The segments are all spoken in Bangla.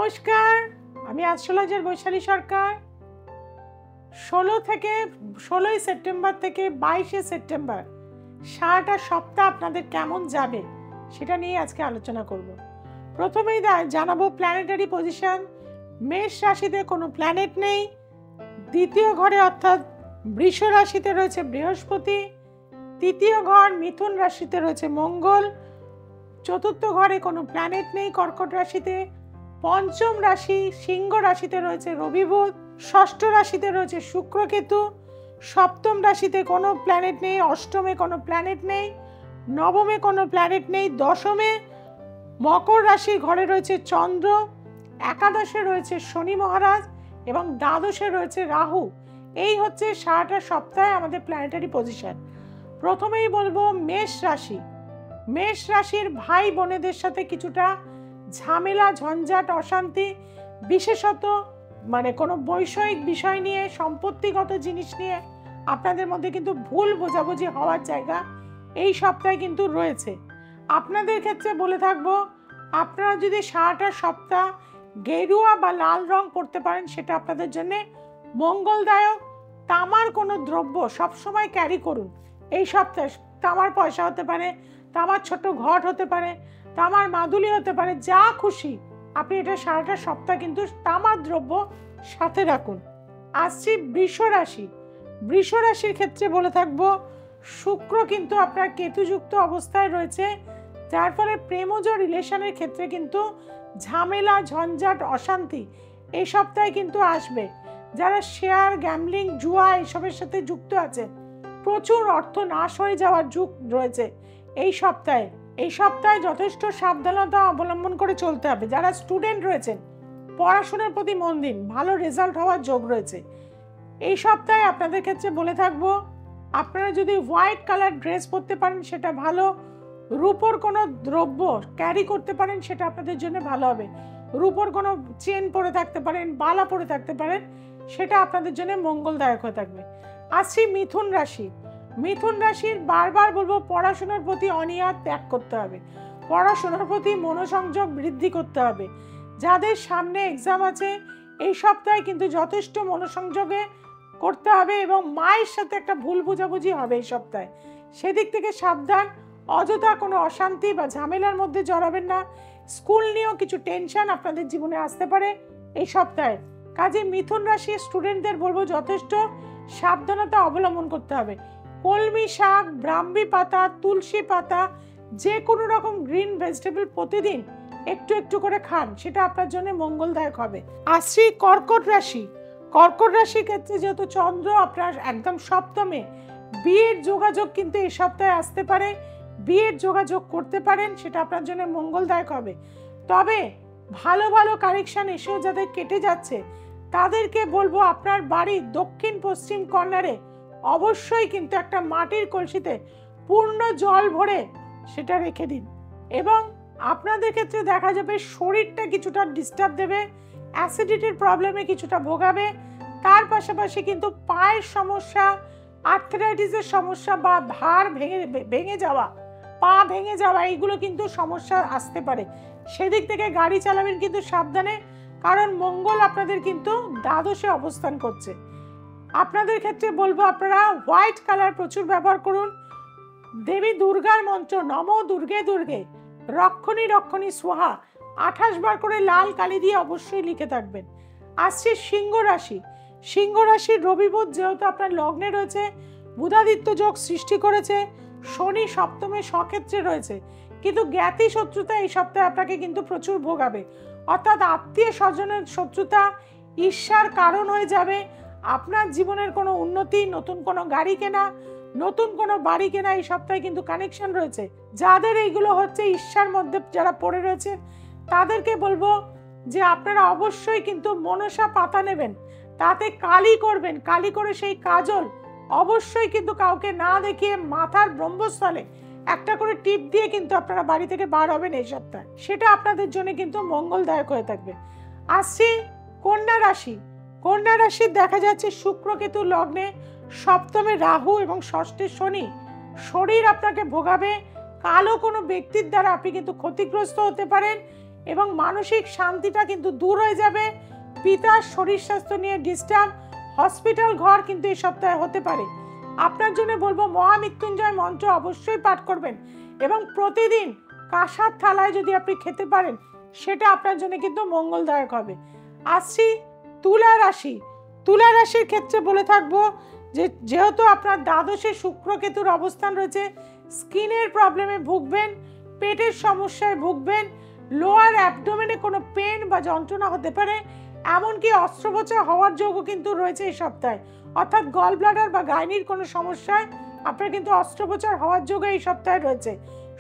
নমস্কার, আমি অ্যাস্ট্রোলজার বৈশালী সরকার। 16ই সেপ্টেম্বর থেকে 22শে সেপ্টেম্বর সারাটা সপ্তাহ আপনাদের কেমন যাবে সেটা নিয়ে আজকে আলোচনা করব। প্রথমেই জানাবো প্ল্যানেটারি পজিশন। মেষ রাশিতে কোনো প্ল্যানেট নেই। দ্বিতীয় ঘরে অর্থাৎ বৃষ রাশিতে রয়েছে বৃহস্পতি। তৃতীয় ঘর মিথুন রাশিতে রয়েছে মঙ্গল। চতুর্থ ঘরে কোনো প্ল্যানেট নেই কর্কট রাশিতে। পঞ্চম রাশি সিংহ রাশিতে রয়েছে রবি বুধ। ষষ্ঠ রাশিতে রয়েছে শুক্র কেতু। সপ্তম রাশিতে কোনো প্ল্যানেট নেই। অষ্টমে কোনো প্ল্যানেট নেই। নবমে কোনো প্ল্যানেট নেই। দশমে মকর রাশির ঘরে রয়েছে চন্দ্র। একাদশে রয়েছে শনি মহারাজ এবং দ্বাদশে রয়েছে রাহু। এই হচ্ছে সারাটা সপ্তাহে আমাদের প্ল্যানেটারি পজিশন। প্রথমেই বলবো মেষ রাশি। মেষ রাশির ভাই বোনেদের সাথে কিছুটা ঝামেলা, ঝঞ্ঝাট, অশান্তি, বিশেষত কোনো বৈষয়িক বিষয় নিয়ে, সম্পত্তিগত জিনিস নিয়ে আপনাদের মধ্যে কিন্তু ভুল বোঝাবুঝি হওয়ার জায়গা এই সপ্তাহে কিন্তু রয়েছে। আপনাদের ক্ষেত্রে বলে থাকবো, আপনারা যদি সারাটা সপ্তাহ গেরুয়া বা লাল রং করতে পারেন সেটা আপনাদের জন্য মঙ্গলদায়ক। তামার কোনো দ্রব্য সবসময় ক্যারি করুন এই সপ্তাহে। তামার পয়সা হতে পারে, তামার ছোট ঘট হতে পারে, তামার মাদুলি হতে পারে, যা খুশি আপনি এটা সারাটা সপ্তাহ কিন্তু তামার দ্রব্য সাথে রাখুন। আসছি বৃষ রাশি। বৃষ রাশির ক্ষেত্রে বলে থাকবো, শুক্র কিন্তু আপনার কেতুযুক্ত অবস্থায় রয়েছে, যার ফলে প্রেমজ রিলেশনের ক্ষেত্রে কিন্তু ঝামেলা, ঝঞ্ঝাট, অশান্তি এই সপ্তাহে কিন্তু আসবে। যারা শেয়ার, গ্যাম্বলিং, জুয়া এইসবের সাথে যুক্ত আছে, প্রচুর অর্থ নাশ হয়ে যাওয়ার যুগ রয়েছে এই সপ্তাহে। এই সপ্তাহে যথেষ্ট সাবধানতা অবলম্বন করে চলতে হবে। যারা স্টুডেন্ট রয়েছেন, পড়াশোনার প্রতি মন দিন, ভালো রেজাল্ট হওয়ার যোগ রয়েছে এই সপ্তাহে। আপনাদের ক্ষেত্রে বলে থাকবো, আপনারা যদি হোয়াইট কালার ড্রেস পরতে পারেন সেটা ভালো। রূপোর কোনো দ্রব্য ক্যারি করতে পারেন সেটা আপনাদের জন্য ভালো হবে। রূপোর কোনো চেন পরে থাকতে পারেন, বালা পরে থাকতে পারেন, সেটা আপনাদের জন্য মঙ্গলদায়ক হয়ে থাকবে। আসছি মিথুন রাশি। মিথুন রাশির বারবার বলবো, পড়াশোনার প্রতি অনীহা ত্যাগ করতে হবে। পড়াশোনার প্রতি মনোসংযোগ বৃদ্ধি করতে হবে। যাদের সামনে এক্সাম আছে এই সপ্তাহে কিন্তু যথেষ্ট মনোসংযোগে করতে হবে এবং মায়ের সাথে একটা ভুল বোঝাবুঝি হবে এই সপ্তাহে। সেদিক থেকে সাবধান। অযথা কোনো অশান্তি বা ঝামেলার মধ্যে জড়াবেন না। স্কুল নিয়েও কিছু টেনশন আপনাদের জীবনে আসতে পারে এই সপ্তাহে। কাজে মিথুন রাশির স্টুডেন্টদের বলবো, যথেষ্ট সাবধানতা অবলম্বন করতে হবে। কলমি শাক, ব্রাহ্মী পাতা, তুলসী পাতা, যে কোনো রকম গ্রিন ভেজিটেবল প্রতিদিন একটু একটু করে খান, সেটা আপনার জন্য মঙ্গলদায়ক হবে। আসছি কর্কট রাশি। কর্কট রাশির ক্ষেত্রে যেহেতু চন্দ্র আপনার একদম সপ্তমে, বিয়ের যোগাযোগ কিন্তু এই সপ্তাহে আসতে পারে। বিয়ের যোগাযোগ করতে পারেন, সেটা আপনার জন্য মঙ্গলদায়ক হবে। তবে ভালো ভালো কানেকশন এসেও যাদের কেটে যাচ্ছে, তাদেরকে বলবো আপনার বাড়ির দক্ষিণ পশ্চিম কর্নারে অবশ্যই কিন্তু একটা মাটির কলসিতে পূর্ণ জল ভরে সেটা রেখে দিন। এবং আপনাদের ক্ষেত্রে দেখা যাবে শরীরটা কিছুটা ডিস্টার্ব দেবে, অ্যাসিডিটির প্রবলেমে কিছুটা ভোগাবে। তার পাশাপাশি কিন্তু পায়ের সমস্যা, আর্থ্রাইটিসের সমস্যা বা ভার ভেঙে যাওয়া, পা ভেঙে যাওয়া, এইগুলো কিন্তু সমস্যা আসতে পারে। সেদিক থেকে গাড়ি চালাবেন কিন্তু সাবধানে, কারণ মঙ্গল আপনাদের কিন্তু দ্বাদশে অবস্থান করছে। আপনাদের ক্ষেত্রে বলবো, আপনারা হোয়াইট কালার প্রচুর ব্যবহার করুন। দেবী দুর্গার মন্ত্র নম দুর্গে দুর্গে রক্ষণী রক্ষণী সোহা 28 বার করে লাল কালি দিয়ে অবশ্যই লিখে থাকবেন। আসছে সিংহ রাশি। সিংহ রাশির রবি বুধ যেহেতু আপনার লগ্নে রয়েছে, বুধাদিত্য যোগ সৃষ্টি করেছে। শনি সপ্তমে স্বক্ষেত্রে রয়েছে, কিন্তু জ্ঞাতি শত্রুতা এই সপ্তাহে আপনাকে কিন্তু প্রচুর ভোগাবে। অর্থাৎ আত্মীয় স্বজনের শত্রুতা ঈর্ষার কারণ হয়ে যাবে। আপনার জীবনের কোনো উন্নতি, নতুন কোনো গাড়ি কেনা, নতুন কোনো বাড়ি কেনা এই সপ্তাহে কিন্তু কানেকশন রয়েছে। যাদের এইগুলো হচ্ছে, ঈর্ষার মধ্যে যারা পড়ে রয়েছে, তাদেরকে বলবো যে আপনারা অবশ্যই কিন্তু মনসা পাতা নেবেন, তাতে কালি করবেন। কালি করে সেই কাজল অবশ্যই কিন্তু কাউকে না দেখিয়ে মাথার ব্রহ্মস্থলে একটা করে টিপ দিয়ে কিন্তু আপনারা বাড়ি থেকে বার হবেন এই সপ্তাহে। সেটা আপনাদের জন্য কিন্তু মঙ্গলদায়ক হয়ে থাকবে। আসছি কন্যা রাশি। কন্যা রাশির দেখা যাচ্ছে শুক্র কেতু লগ্নে, সপ্তমে রাহু এবং ষষ্ঠে শনি। শরীর আপনাকে ভোগাবে। কালো কোনো ব্যক্তির দ্বারা আপনি কিন্তু ক্ষতিগ্রস্ত হতে পারেন এবং মানসিক শান্তিটা কিন্তু দূর হয়ে যাবে। পিতার শরীর স্বাস্থ্য নিয়ে ডিস্টার্ব, হসপিটাল ঘর কিন্তু এই সপ্তাহে হতে পারে। আপনার জন্য বলবো মহামৃত্যুঞ্জয় মন্ত্র অবশ্যই পাঠ করবেন এবং প্রতিদিন কাঁসার থালায় যদি আপনি খেতে পারেন সেটা আপনার জন্য কিন্তু মঙ্গলদায়ক হবে। আসছি তুলা রাশি। তুলা রাশির ক্ষেত্রে বলে থাকবো যে যেহেতু আপনার দ্বাদশে শুক্রকেতুর অবস্থান রয়েছে, স্কিনের প্রবলেমে ভুগবেন, পেটের সমস্যায় ভুগবেন, লোয়ার অ্যাবডোমেনে কোনো পেন বা যন্ত্রণা হতে পারে, এমনকি অস্ত্রোপচার হওয়ার যোগও কিন্তু রয়েছে এই সপ্তাহে। অর্থাৎ গল ব্লাডার বা গাইনির কোনো সমস্যায় আপনার কিন্তু অস্ত্রোপচার হওয়ার যোগ এই সপ্তাহে রয়েছে।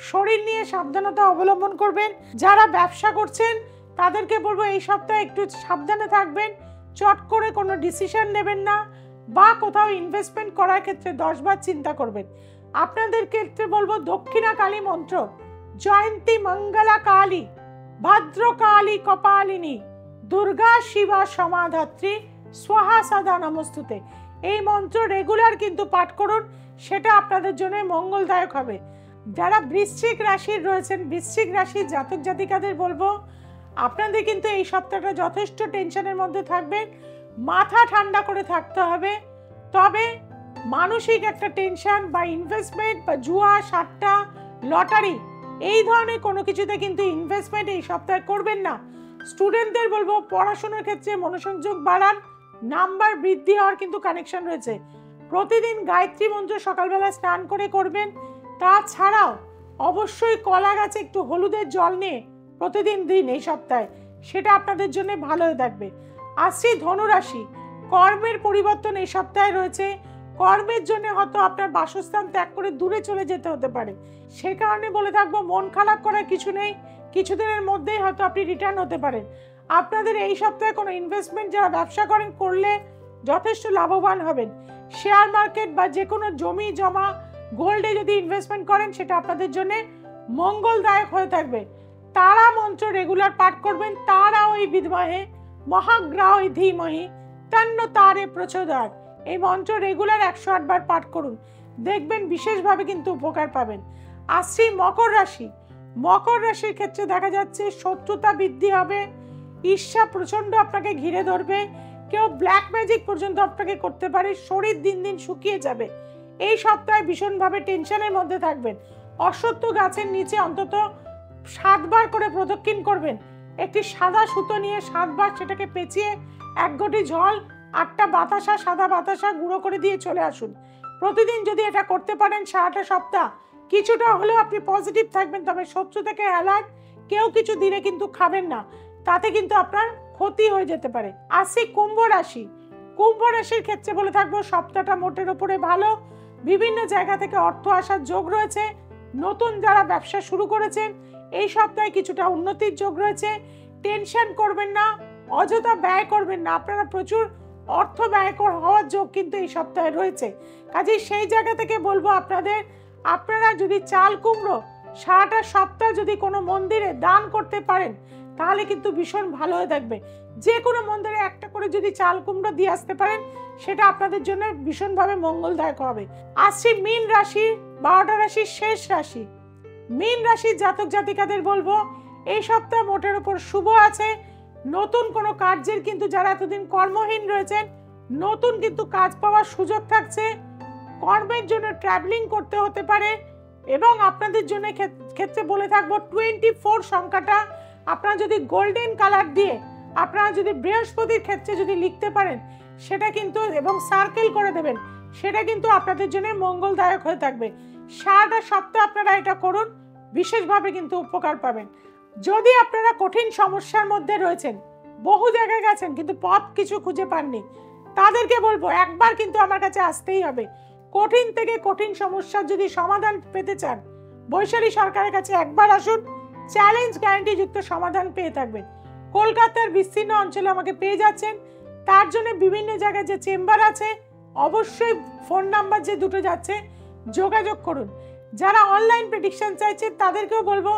শরীর নিয়ে সাবধানতা অবলম্বন করবেন। যারা ব্যবসা করছেন তাদেরকে বলবো এই সপ্তাহে একটু সাবধানে থাকবেন, চট করে কোনো ডিসিশন নেবেন না বা কোথাও ইনভেস্টমেন্ট করার ক্ষেত্রে 10 বার চিন্তা করবেন। আপনাদের ক্ষেত্রে বলবো দক্ষিণা কালী মন্ত্র, জয়ন্তী মঙ্গলা কালী ভদ্রকালী কপালিনী দুর্গা শিবা সমাধাত্রী স্বাহা সদা নমস্তুতে। এই মন্ত্র রেগুলার কিন্তু পাঠ করুন, সেটা আপনাদের জন্য মঙ্গলদায়ক হবে। যারা বৃশ্চিক রাশির রয়েছেন, বৃশ্চিক রাশির জাতক জাতিকাদের বলবো আপনাদের কিন্তু এই সপ্তাহটা যথেষ্ট টেনশনের মধ্যে থাকবেন, মাথা ঠান্ডা করে থাকতে হবে। তবে মানসিক একটা টেনশন বা ইনভেস্টমেন্ট বা জুয়া সাট্টা লটারি এই ধরনের কোনো কিছুতে কিন্তু ইনভেস্টমেন্ট এই সপ্তাহে করবেন না। স্টুডেন্টদের বলবো পড়াশোনার ক্ষেত্রে মনোসংযোগ বাড়ান, নাম্বার বৃদ্ধি হওয়ার কিন্তু কানেকশন রয়েছে। প্রতিদিন গায়ত্রী মন্ত্র সকালবেলা স্নান করে করবেন। তাছাড়াও অবশ্যই কলা গাছে একটু হলুদের জল নিয়ে প্রতিদিন দিন এই সপ্তাহে, সেটা আপনাদের জন্য ভালো হয়ে থাকবে। আসছি ধনুরাশি। কর্মের পরিবর্তন এই সপ্তাহে রয়েছে। কর্মের জন্য হয়তো আপনার বাসস্থান ত্যাগ করে দূরে চলে যেতে হতে পারে, সে কারণে বলে থাকবো মন খারাপ করার কিছু নেই, কিছুদিনের মধ্যেই হয়তো আপনি রিটার্ন হতে পারেন। আপনাদের এই সপ্তাহে কোনো ইনভেস্টমেন্ট যারা ব্যবসা করেন করলে যথেষ্ট লাভবান হবেন। শেয়ার মার্কেট বা যে কোনো জমি জমা গোল্ডে যদি ইনভেস্টমেন্ট করেন সেটা আপনাদের জন্য মঙ্গলদায়ক হয়ে থাকবে। তারা মন্ত্র রেগুলার পাঠ করবেন। তারা ওই বিদ্মহে মহাগ্রহ ধীমহি তন্ন তারে প্রচোদয়াৎ। এই মন্ত্র রেগুলার 108 বার পাঠ করুন, দেখবেন বিশেষভাবে কিন্তু উপকার পাবেন। আসছি মকর রাশি। মকর রাশির ক্ষেত্রে দেখা যাচ্ছে শত্রুতা বৃদ্ধি হবে, ঈর্ষা প্রচন্ড আপনাকে ঘিরে ধরবে, কেউ ব্ল্যাক ম্যাজিক পর্যন্ত আপনাকে করতে পারে, শরীর দিন দিন শুকিয়ে যাবে। এই সপ্তাহে ভীষণভাবে টেনশনের মধ্যে থাকবেন। অশ্বত্থ গাছের নিচে অন্তত 7 বার করে প্রদক্ষিণ করবেন। একটি সাদা সুতো নিয়ে 7 বার সেটাকে পেঁচিয়ে 1 ঘটি জল 8টা বাতাসা, সাদা বাতাসা গুঁড়ো করে দিয়ে চলে আসুন। প্রতিদিন যদি এটা করতে পারেন সারাটা সপ্তাহ কিছুটা হলেও আপনি পজিটিভ থাকবেন। তবে শত্রু থেকে অ্যালার্ট, কেউ কিছু দিলে কিন্তু খাবেন না, তাতে কিন্তু আপনার ক্ষতি হয়ে যেতে পারে। আসি কুম্ভ রাশি। কুম্ভ রাশির ক্ষেত্রে বলে থাকবো সপ্তাহটা মোটের উপরে ভালো, বিভিন্ন জায়গা থেকে অর্থ আসার যোগ রয়েছে। নতুন যারা ব্যবসা শুরু করেছেন এই সপ্তাহে কিছুটা উন্নতির যোগ রয়েছে। টেনশন করবেন না, অযথা ব্যয় করবেন না, আপনারা প্রচুর অর্থ ব্যয় হওয়ার যোগ কিন্তু এই সপ্তাহে রয়েছে। কাজেই সেই জায়গা থেকে বলবো আপনারা যদি চাল কুমড়ো সারাটা সপ্তাহ যদি কোনো মন্দিরে দান করতে পারেন তাহলে কিন্তু ভীষণ ভালো হয়ে থাকবে। যে কোনো মন্দিরে একটা করে যদি চাল কুমড়ো দিয়ে আসতে পারেন সেটা আপনাদের জন্য ভীষণভাবে মঙ্গলদায়ক হবে। আসছি মীন রাশি, 12টা রাশির শেষ রাশি। মীন রাশির জাতক জাতিকাদের বলবো এই সপ্তাহ মোটের উপর শুভ আছে। নতুন কোনো কার্যের কিন্তু যারা এতদিন কর্মহীন রয়েছেন নতুন কিন্তু কাজ পাওয়ার সুযোগ থাকছে। কর্মের জন্য ট্রাভেলিং করতে হতে পারে এবং আপনাদের জন্য ক্ষেত্রে বলে থাকবো 24 সংখ্যাটা আপনারা যদি গোল্ডেন কালার দিয়ে আপনারা যদি বৃহস্পতির ক্ষেত্রে যদি লিখতে পারেন সেটা কিন্তু এবং সার্কেল করে দেবেন, সেটা কিন্তু আপনাদের জন্য মঙ্গলদায়ক হয়ে থাকবে। সারাটা সপ্তাহ আপনারা এটা করুন, বিশেষভাবে কিন্তু উপকার পাবেন। যদি আপনারা কঠিন সমস্যার মধ্যে রয়েছেন, বহু জায়গায় গেছেন কিন্তু পথ কিছু খুঁজে পাননি, তাদেরকে বলবো একবার কিন্তু আমার কাছে আসতেই হবে। কঠিন থেকে কঠিন সমস্যার যদি সমাধান পেতে চান বৈশালী সরকারের কাছে একবার আসুন, চ্যালেঞ্জ গ্যারান্টি যুক্ত সমাধান পেয়ে থাকবেন। কলকাতার বিস্তীর্ণ অঞ্চলে আমাকে পেয়ে যাচ্ছেন। তার জন্য বিভিন্ন জায়গায় যে চেম্বার আছে অবশ্যই ফোন নাম্বার যে দুটো যাচ্ছে যোগাযোগ করুন। যারা অনলাইন প্রেডিকশন চাইছেন তাদেরকেও বলবো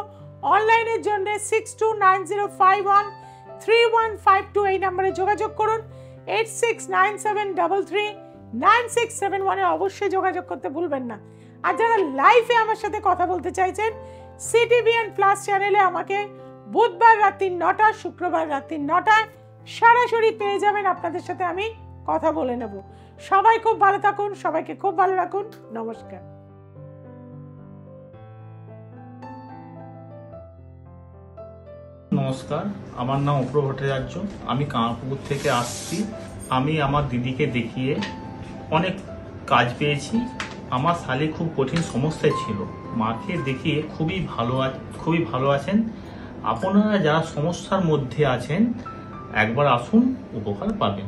অনলাইনের জন্য 6290513152 এই নাম্বারে যোগাযোগ করুন। 8697339671 অবশ্যই যোগাযোগ করতে ভুলবেন না। আর যারা লাইভে আমার সাথে কথা বলতে চাইছেন সিটিভিএন প্লাস চ্যানেলে আমাকে বুধবার রাত্রি 9টা, শুক্রবার রাত্রি 9টায় সরাসরি পেয়ে যাবেন। আপনাদের সাথে আমি কথা বলে নেব। সবাই খুব ভালো থাকুন, সবাইকে খুব ভালো রাখুন। নমস্কার। নমস্কার, আমার নাম অপূর্ব ভট্টাচার্য। আমি কামারপুকুর থেকে আসছি। আমি আমার দিদিকে দেখিয়ে অনেক কাজ পেয়েছি। আমার শালী খুব কঠিন সমস্যায় ছিল, মাকে দেখিয়ে খুবই ভালো আছেন। আপনারা যারা সমস্যার মধ্যে আছেন একবার আসুন, উপকার পাবেন।